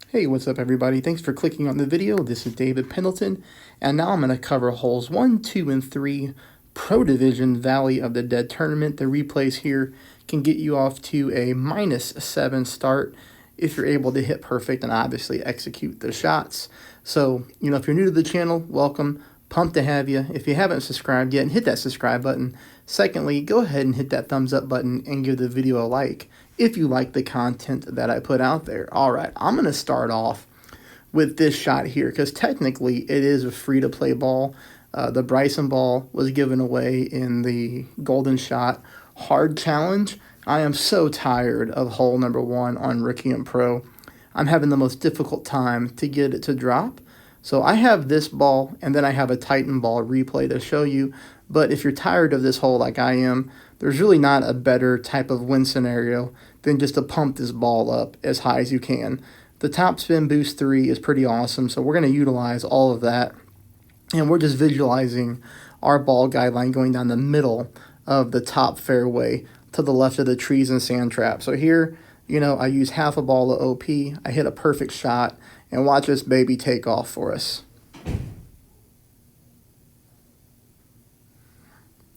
Hey, what's up everybody? Thanks for clicking on the video. This is David Pendleton, and now I'm going to cover holes 1, 2, and 3, Pro Division Valley of the Dead Tournament. The replays here can get you off to a -7 start if you're able to hit perfect and obviously execute the shots. So, if you're new to the channel, welcome. Pumped to have you. If you haven't subscribed yet, hit that subscribe button. Secondly, go ahead and hit that thumbs up button and give the video a like if you like the content that I put out there. All right, I'm going to start off with this shot here because technically it is a free-to-play ball. The Bryson ball was given away in the Golden Shot Hard Challenge. I am so tired of hole number 1 on Rookie and Pro. I'm having the most difficult time to get it to drop. So I have this ball, and then I have a Titan ball replay to show you. But if you're tired of this hole like I am, there's really not a better type of win scenario than just to pump this ball up as high as you can. The top spin boost 3 is pretty awesome, so we're going to utilize all of that. And we're just visualizing our ball guideline going down the middle of the top fairway to the left of the trees and sand trap. So here, I use half a ball of OP, I hit a perfect shot, and watch this baby take off for us.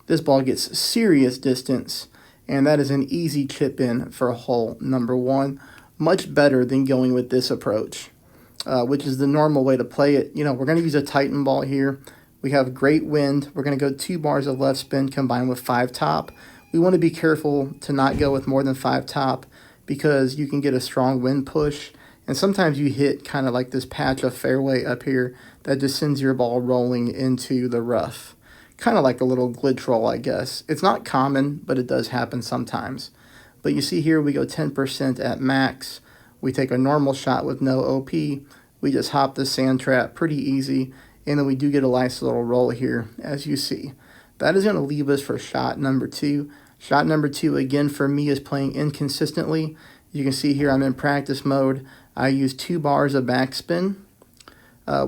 This ball gets serious distance, and that is an easy chip in for hole number 1. Much better than going with this approach, which is the normal way to play it. We're going to use a Titan ball here. We have great wind. We're going to go 2 bars of left spin combined with 5 top. We want to be careful to not go with more than 5 top because you can get a strong wind push. And sometimes you hit kind of like this patch of fairway up here that just sends your ball rolling into the rough. Kind of like a little glitch roll, I guess. It's not common, but it does happen sometimes. But you see here we go 10% at max. We take a normal shot with no OP. We just hop the sand trap pretty easy. And then we do get a nice little roll here, as you see. That is going to leave us for shot number 2. Shot number 2, again, for me, is playing inconsistently. You can see here I'm in practice mode. I use 2 bars of backspin,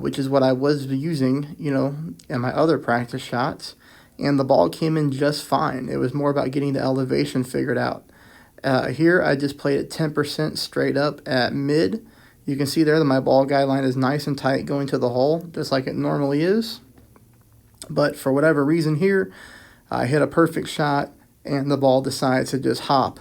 which is what I was using, in my other practice shots. And the ball came in just fine. It was more about getting the elevation figured out. Here I just played it 10% straight up at mid. You can see there that my ball guideline is nice and tight going to the hole, just like it normally is. But for whatever reason here, I hit a perfect shot, and the ball decides to just hop,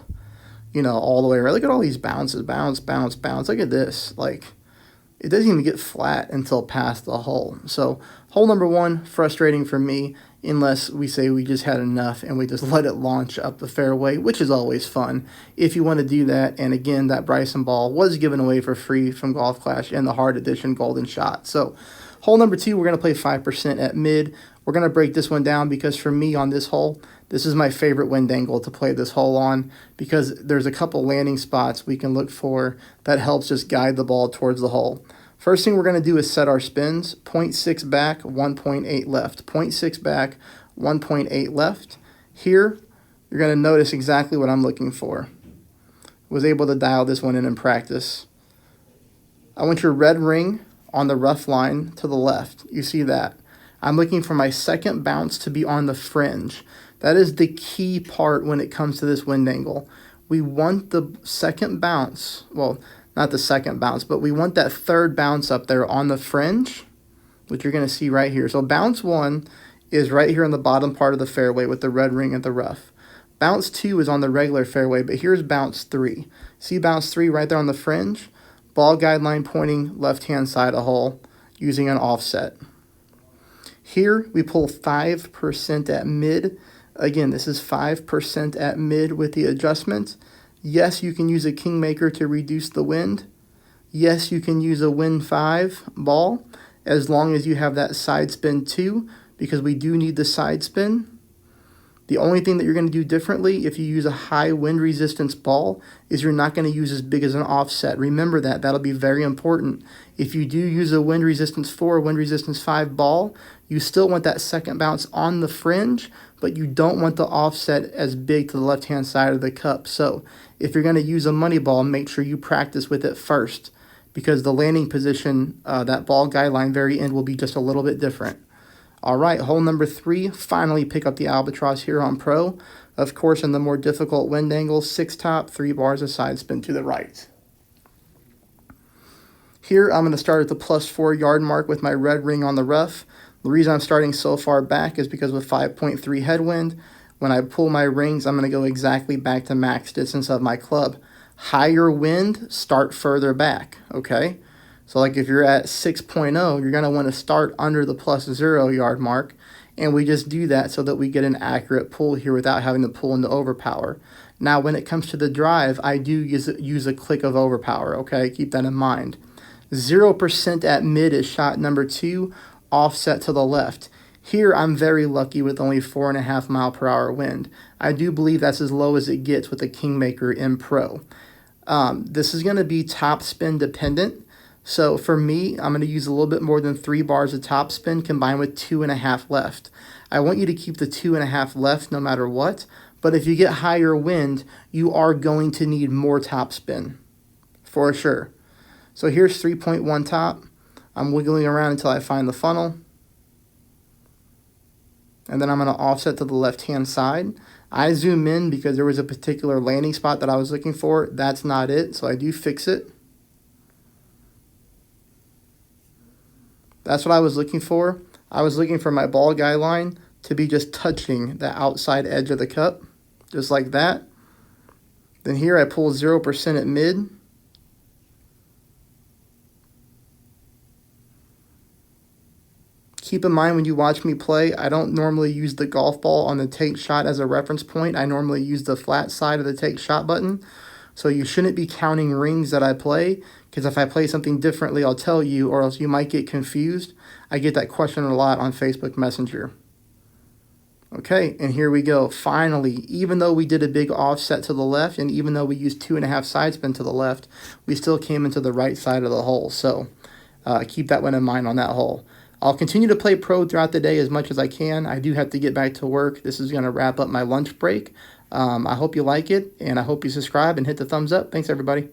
all the way around. Look at all these bounces, bounce, bounce, bounce. Look at this. It doesn't even get flat until past the hole. So hole number 1, frustrating for me, unless we say we just had enough and we just let it launch up the fairway, which is always fun if you want to do that. And again, that Bryson ball was given away for free from Golf Clash and the Hard Edition Golden Shot. So hole number 2, we're going to play 5% at mid. We're going to break this one down because for me on this hole, this is my favorite wind angle to play this hole on because there's a couple landing spots we can look for that helps just guide the ball towards the hole. First thing we're going to do is set our spins. 0.6 back, 1.8 left. 0.6 back, 1.8 left. Here, you're going to notice exactly what I'm looking for. Was able to dial this one in practice. I want your red ring on the rough line to the left. You see that? I'm looking for my second bounce to be on the fringe. That is the key part when it comes to this wind angle. We want the second bounce, well, not the second bounce, but we want that third bounce up there on the fringe, which you're going to see right here. So bounce 1 is right here on the bottom part of the fairway with the red ring at the rough. Bounce 2 is on the regular fairway, but here's bounce 3. See bounce 3 right there on the fringe? Ball guideline pointing left-hand side of hole using an offset. Here we pull 5% at mid. Again, this is 5% at mid with the adjustment. Yes, you can use a Kingmaker to reduce the wind. Yes, you can use a Wind 5 ball as long as you have that side spin 2 because we do need the side spin. The only thing that you're going to do differently if you use a high wind resistance ball is you're not going to use as big as an offset. Remember that. That'll be very important. If you do use a wind resistance 4, wind resistance 5 ball, you still want that second bounce on the fringe, but you don't want the offset as big to the left-hand side of the cup. So if you're going to use a money ball, make sure you practice with it first because the landing position, that ball guideline very end will be just a little bit different. All right, hole number 3, finally pick up the albatross here on Pro. Of course, in the more difficult wind angle, 6 top, 3 bars of side spin to the right. Here, I'm going to start at the +4 yard mark with my red ring on the rough. The reason I'm starting so far back is because with 5.3 headwind, when I pull my rings, I'm going to go exactly back to max distance of my club. Higher wind, start further back, okay? So like if you're at 6.0, you're going to want to start under the +0 yard mark, and we just do that so that we get an accurate pull here without having to pull into overpower. Now, when it comes to the drive, I do use a click of overpower, okay? Keep that in mind. 0% at mid is shot number 2, offset to the left. Here, I'm very lucky with only 4.5 mile per hour wind. I do believe that's as low as it gets with the Kingmaker M Pro. This is going to be top spin dependent. So for me, I'm going to use a little bit more than 3 bars of top spin combined with 2.5 left. I want you to keep the 2.5 left no matter what. But if you get higher wind, you are going to need more top spin for sure. So here's 3.1 top. I'm wiggling around until I find the funnel. And then I'm going to offset to the left-hand side. I zoom in because there was a particular landing spot that I was looking for. That's not it, so I do fix it. That's what I was looking for. I was looking for my ball guy line to be just touching the outside edge of the cup, just like that. Then here I pull 0% at mid. Keep in mind when you watch me play, I don't normally use the golf ball on the take shot as a reference point. I normally use the flat side of the take shot button. So you shouldn't be counting rings that I play, because if I play something differently, I'll tell you, or else you might get confused. I get that question a lot on Facebook Messenger. Okay, and here we go. Finally, even though we did a big offset to the left, and even though we used 2.5 side spin to the left, we still came into the right side of the hole. So keep that one in mind on that hole. I'll continue to play pro throughout the day as much as I can. I do have to get back to work. This is going to wrap up my lunch break. I hope you like it, and I hope you subscribe and hit the thumbs up. Thanks, everybody.